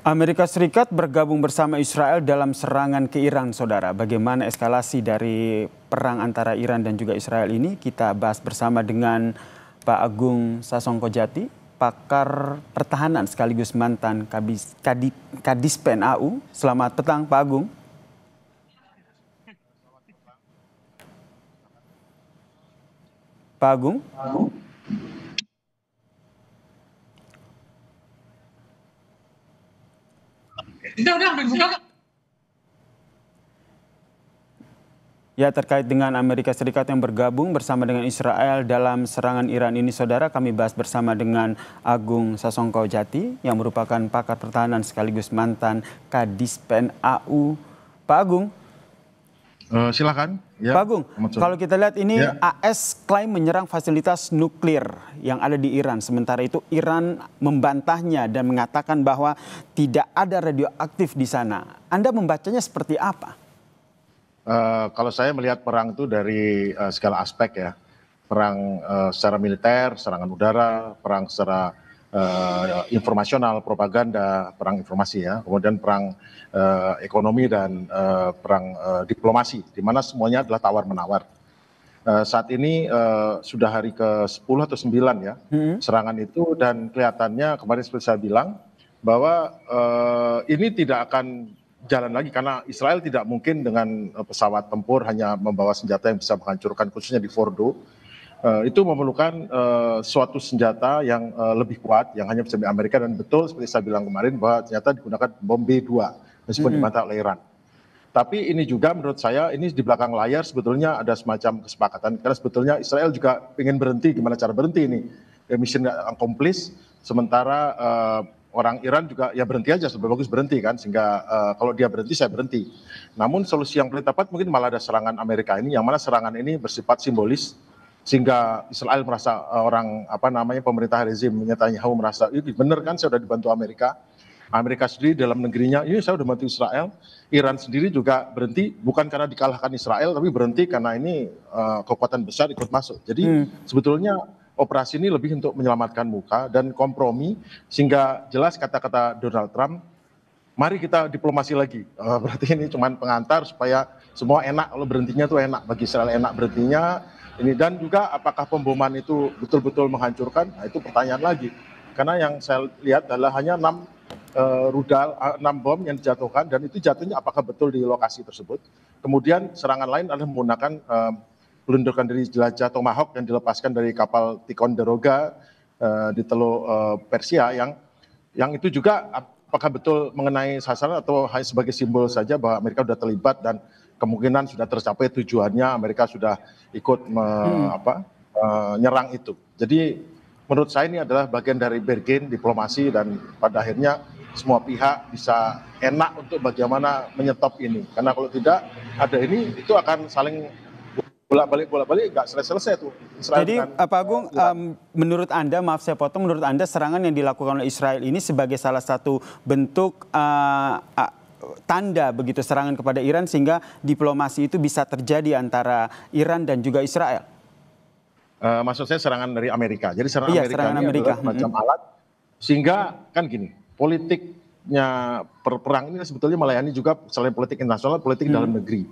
Amerika Serikat bergabung bersama Israel dalam serangan ke Iran, saudara. Bagaimana eskalasi dari perang antara Iran dan juga Israel ini? Kita bahas bersama dengan Pak Agung Sasongkojati, pakar pertahanan sekaligus mantan Kadispen AU. Selamat petang, Pak Agung. Pak Agung. Ya, terkait dengan Amerika Serikat yang bergabung bersama dengan Israel dalam serangan Iran ini, saudara, kami bahas bersama dengan Agung Sasongkojati yang merupakan pakar pertahanan sekaligus mantan Kadispen AU. Pak Agung. Silakan. Ya, Pak Agung, kalau kita lihat ini ya. AS klaim menyerang fasilitas nuklir yang ada di Iran. Sementara itu Iran membantahnya dan mengatakan bahwa tidak ada radioaktif di sana. Anda membacanya seperti apa? Kalau saya melihat perang itu dari segala aspek ya. Perang secara militer, serangan udara, perang secara informasional, propaganda, perang informasi ya. Kemudian perang ekonomi dan perang diplomasi, di mana semuanya adalah tawar-menawar. Saat ini sudah hari ke-10 atau 9 ya serangan itu, dan kelihatannya kemarin seperti saya bilang bahwa ini tidak akan jalan lagi karena Israel tidak mungkin dengan pesawat tempur hanya membawa senjata yang bisa menghancurkan, khususnya di Fordo. Itu memerlukan suatu senjata yang lebih kuat yang hanya bisa di Amerika, dan betul seperti saya bilang kemarin bahwa ternyata digunakan bom B2 meskipun dibantah oleh Iran. Tapi ini juga menurut saya ini di belakang layar sebetulnya ada semacam kesepakatan, karena sebetulnya Israel juga ingin berhenti. Gimana cara berhenti ini? Mission accomplished, sementara orang Iran juga ya berhenti aja, lebih bagus berhenti kan, sehingga kalau dia berhenti saya berhenti. Namun solusi yang paling tepat mungkin malah ada serangan Amerika ini, yang mana serangan ini bersifat simbolis, sehingga Israel merasa pemerintah rezim Netanyahu merasa ini benar kan, saya sudah dibantu Amerika. Amerika sendiri dalam negerinya, ini saya sudah bantu Israel. Iran sendiri juga berhenti bukan karena dikalahkan Israel, tapi berhenti karena ini kekuatan besar ikut masuk. Jadi sebetulnya operasi ini lebih untuk menyelamatkan muka dan kompromi, sehingga jelas kata-kata Donald Trump, mari kita diplomasi lagi. Berarti ini cuma pengantar supaya semua enak, kalau berhentinya tuh enak, bagi Israel enak berhentinya. Ini dan juga apakah pemboman itu betul-betul menghancurkan? Nah, itu pertanyaan lagi. Karena yang saya lihat adalah hanya 6 rudal, 6 bom yang dijatuhkan, dan itu jatuhnya apakah betul di lokasi tersebut. Kemudian serangan lain adalah menggunakan pelunduran dari jelajah Tomahawk yang dilepaskan dari kapal Ticonderoga di Teluk Persia, yang itu juga apakah betul mengenai sasaran atau hanya sebagai simbol saja bahwa Amerika sudah terlibat dan kemungkinan sudah tercapai tujuannya, Amerika sudah ikut menyerang itu. Jadi menurut saya ini adalah bagian dari bargain diplomasi, dan pada akhirnya semua pihak bisa enak untuk bagaimana menyetop ini. Karena kalau tidak ada ini, itu akan saling bolak-balik nggak selesai tuh. Israel. Jadi Pak Agung, menurut Anda, maaf saya potong, menurut Anda serangan yang dilakukan oleh Israel ini sebagai salah satu bentuk tanda begitu serangan kepada Iran, sehingga diplomasi itu bisa terjadi antara Iran dan juga Israel? Maksud saya serangan dari Amerika. Jadi serangan Amerika ini adalah macam alat, sehingga kan gini, politiknya perang ini sebetulnya melayani juga selain politik internasional, politik dalam negeri.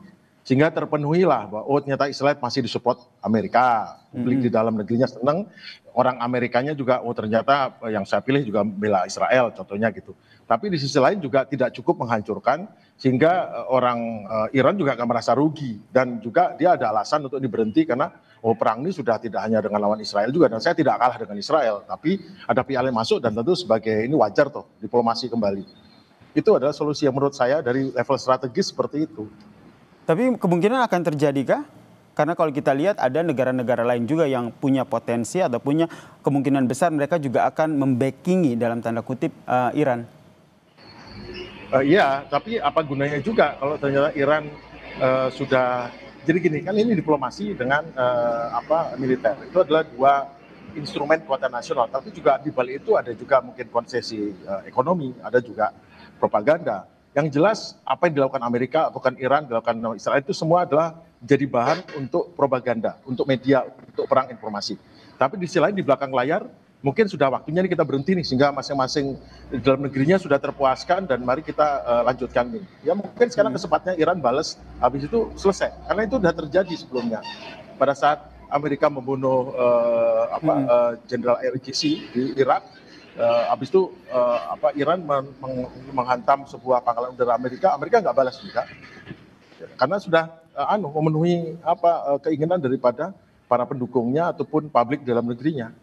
Sehingga terpenuhilah bahwa ternyata Israel masih disupport Amerika, publik di dalam negerinya senang, orang Amerikanya juga ternyata yang saya pilih juga bela Israel, contohnya gitu. Tapi di sisi lain juga tidak cukup menghancurkan, sehingga orang Iran juga akan merasa rugi, dan juga dia ada alasan untuk diberhenti karena perang ini sudah tidak hanya dengan lawan Israel juga, dan saya tidak kalah dengan Israel, tapi ada pihak lain masuk, dan tentu sebagai ini wajar toh diplomasi kembali. Itu adalah solusi yang menurut saya dari level strategis seperti itu. Tapi kemungkinan akan terjadikah? Karena kalau kita lihat ada negara-negara lain juga yang punya potensi atau punya kemungkinan besar mereka juga akan membackingi dalam tanda kutip Iran. Iya, tapi apa gunanya juga kalau ternyata Iran sudah, jadi gini kan, ini diplomasi dengan militer itu adalah dua instrumen kekuatan nasional, tapi juga di balik itu ada juga mungkin konsesi ekonomi, ada juga propaganda. Yang jelas apa yang dilakukan Amerika, bukan Iran, dilakukan Israel, itu semua adalah jadi bahan untuk propaganda, untuk media, untuk perang informasi. Tapi di sisi lain di belakang layar mungkin sudah waktunya nih kita berhenti nih, sehingga masing-masing di dalam negerinya sudah terpuaskan dan mari kita lanjutkan nih. Ya mungkin sekarang kesempatnya Iran balas, habis itu selesai. Karena itu sudah terjadi sebelumnya. Pada saat Amerika membunuh Jenderal RGC di Irak, habis itu Iran menghantam sebuah pangkalan udara Amerika nggak balas juga. Karena sudah memenuhi keinginan daripada para pendukungnya ataupun publik dalam negerinya.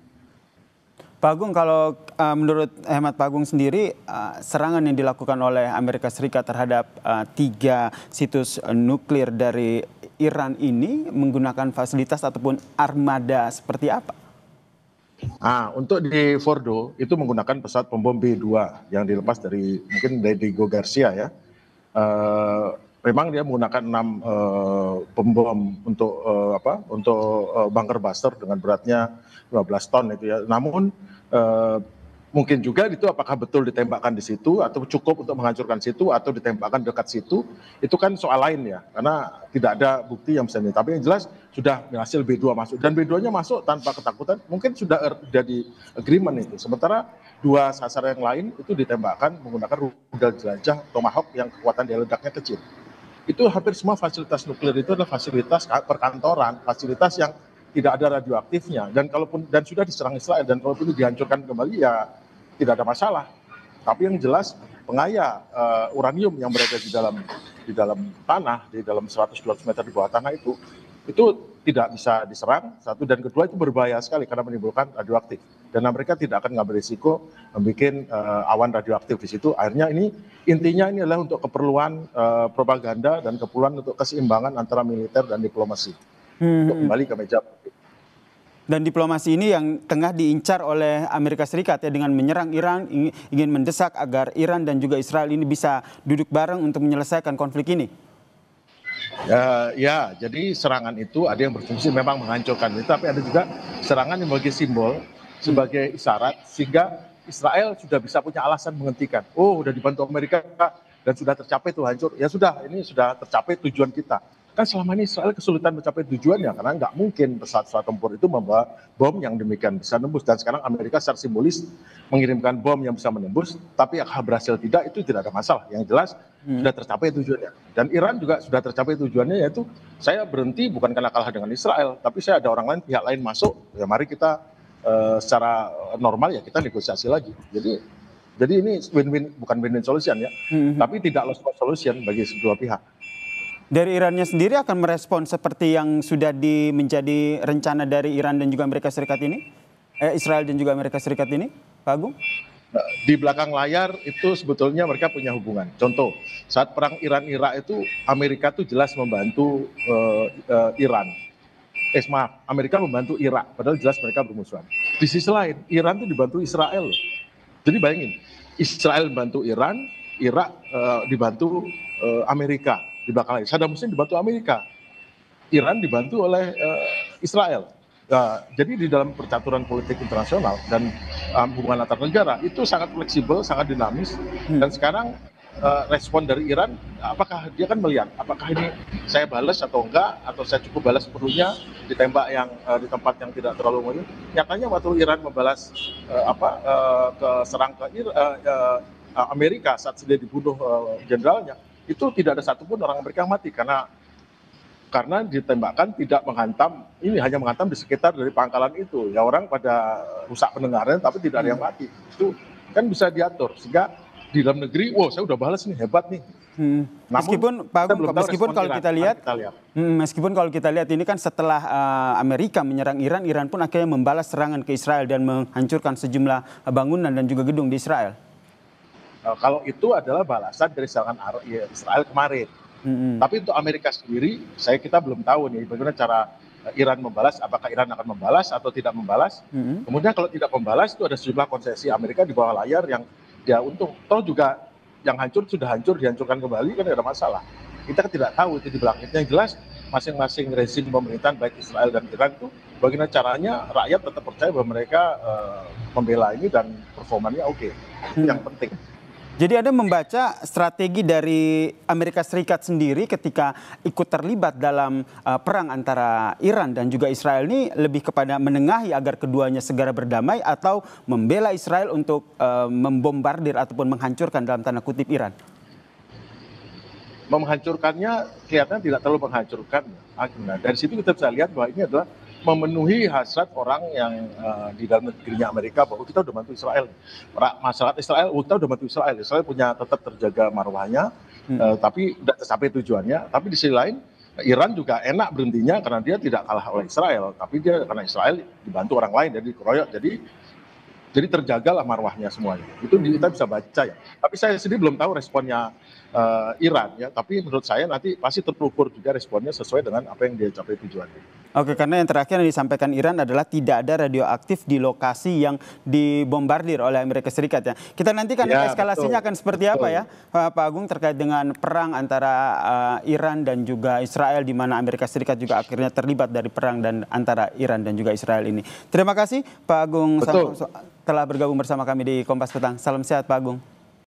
Pak Agung, kalau menurut hemat Pak Agung sendiri, serangan yang dilakukan oleh Amerika Serikat terhadap 3 situs nuklir dari Iran ini menggunakan fasilitas ataupun armada seperti apa? Untuk di Fordo itu menggunakan pesawat pembom B-2 yang dilepas dari mungkin dari Diego Garcia ya. Memang dia menggunakan 6 pembom untuk bunker buster dengan beratnya 12 ton itu ya. Namun mungkin juga itu apakah betul ditembakkan di situ atau cukup untuk menghancurkan situ atau ditembakkan dekat situ, itu kan soal lain ya, karena tidak ada bukti yang bisa. Tapi yang jelas sudah berhasil B-2 masuk, dan B-2-nya masuk tanpa ketakutan, mungkin sudah jadi agreement itu. Sementara 2 sasar yang lain itu ditembakkan menggunakan rudal jelajah Tomahawk yang kekuatan daya ledaknya kecil. Itu hampir semua fasilitas nuklir itu adalah fasilitas perkantoran, fasilitas yang tidak ada radioaktifnya, dan sudah diserang Israel, dan kalaupun itu dihancurkan kembali ya tidak ada masalah. Tapi yang jelas pengaya uranium yang berada di dalam tanah, di dalam 100-200 meter di bawah tanah itu tidak bisa diserang, satu, dan kedua itu berbahaya sekali karena menimbulkan radioaktif. Dan mereka tidak akan ngambil risiko membuat awan radioaktif di situ. Akhirnya intinya ini adalah untuk keperluan propaganda dan keperluan untuk keseimbangan antara militer dan diplomasi. Untuk kembali ke meja. Dan diplomasi ini yang tengah diincar oleh Amerika Serikat ya, dengan menyerang Iran, ingin mendesak agar Iran dan juga Israel ini bisa duduk bareng untuk menyelesaikan konflik ini. Ya, jadi serangan itu ada yang berfungsi memang menghancurkan itu, tapi ada juga serangan yang sebagai simbol, sebagai isyarat, sehingga Israel sudah bisa punya alasan menghentikan. Oh, sudah dibantu Amerika dan sudah tercapai tuh hancur. Ya sudah, ini sudah tercapai tujuan kita. Kan selama ini Israel kesulitan mencapai tujuannya karena nggak mungkin pesawat tempur itu membawa bom yang demikian bisa menembus. Dan sekarang Amerika secara simbolis mengirimkan bom yang bisa menembus, tapi berhasil tidak, itu tidak ada masalah. Yang jelas sudah tercapai tujuannya. Dan Iran juga sudah tercapai tujuannya, yaitu saya berhenti bukan karena kalah dengan Israel, tapi saya ada orang lain, pihak lain masuk, ya mari kita secara normal ya kita negosiasi lagi. Jadi ini win-win, bukan win-win solution ya, tapi tidak lost solution bagi kedua pihak. Dari Irannya sendiri akan merespon seperti yang sudah menjadi rencana dari Iran dan juga Amerika Serikat ini? Israel dan juga Amerika Serikat ini, Pak Agung? Di belakang layar itu sebetulnya mereka punya hubungan. Contoh, saat perang Iran-Irak itu Amerika tuh jelas membantu Iran. Amerika membantu Irak, padahal jelas mereka bermusuhan. Di sisi lain, Iran tuh dibantu Israel. Jadi bayangin, Israel membantu Iran, Irak dibantu Amerika. Di belakang layar, Saddam Hussein dibantu Amerika, Iran dibantu oleh Israel. Jadi di dalam percaturan politik internasional dan hubungan antar negara itu sangat fleksibel, sangat dinamis. Dan sekarang respon dari Iran, apakah dia kan melihat apakah ini saya balas atau enggak, atau saya cukup balas sepenuhnya ditembak yang di tempat yang tidak terlalu mungkin. Nyatanya waktu Iran membalas serang ke Amerika saat dia dibunuh jenderalnya, itu tidak ada satupun orang Amerika yang mati karena ditembakkan tidak menghantam, ini hanya menghantam di sekitar dari pangkalan itu. Ya orang pada rusak pendengaran tapi tidak ada yang mati. Itu kan bisa diatur sehingga di dalam negeri, wow saya udah balas nih, hebat nih. Meskipun Pak Agung, meskipun kalau kita lihat ini kan setelah Amerika menyerang Iran, Iran pun akhirnya membalas serangan ke Israel dan menghancurkan sejumlah bangunan dan juga gedung di Israel. Kalau itu adalah balasan dari serangan Israel kemarin. Tapi untuk Amerika sendiri, kita belum tahu nih bagaimana cara Iran membalas, apakah Iran akan membalas atau tidak membalas. Kemudian kalau tidak membalas itu ada sejumlah konsesi Amerika di bawah layar yang dia untung. Toh juga yang hancur sudah hancur, dihancurkan kembali kan tidak ada masalah. Kita kan tidak tahu itu di belakang. Yang jelas masing-masing rezim pemerintahan baik Israel dan Iran itu bagaimana caranya rakyat tetap percaya bahwa mereka membela ini dan performanya oke. Itu yang penting. Jadi Anda membaca strategi dari Amerika Serikat sendiri ketika ikut terlibat dalam perang antara Iran dan juga Israel ini lebih kepada menengahi agar keduanya segera berdamai atau membela Israel untuk membombardir ataupun menghancurkan dalam tanda kutip Iran? Menghancurkannya kelihatan tidak terlalu menghancurkan. Nah, dari situ kita bisa lihat bahwa ini adalah memenuhi hasrat orang yang di dalam negerinya Amerika bahwa kita udah bantu Israel. Masyarakat Israel, kita udah bantu Israel. Israel punya tetap terjaga marwahnya, tapi udah tercapai tujuannya. Tapi di sisi lain, Iran juga enak berhentinya karena dia tidak kalah oleh Israel, tapi dia karena Israel dibantu orang lain jadi dikeroyok. Jadi terjagalah marwahnya semuanya. Itu kita bisa baca ya. Tapi saya sendiri belum tahu responnya Iran ya. Tapi menurut saya nanti pasti terukur juga responnya sesuai dengan apa yang dia capai tujuannya. Oke, karena yang terakhir yang disampaikan Iran adalah tidak ada radioaktif di lokasi yang dibombardir oleh Amerika Serikat ya. Kita nantikan Ya, eskalasinya akan seperti apa ya, Pak Agung, terkait dengan perang antara Iran dan juga Israel, di mana Amerika Serikat juga akhirnya terlibat dari perang dan antara Iran dan juga Israel ini. Terima kasih Pak Agung telah bergabung bersama kami di Kompas Petang. Salam sehat Pak Agung.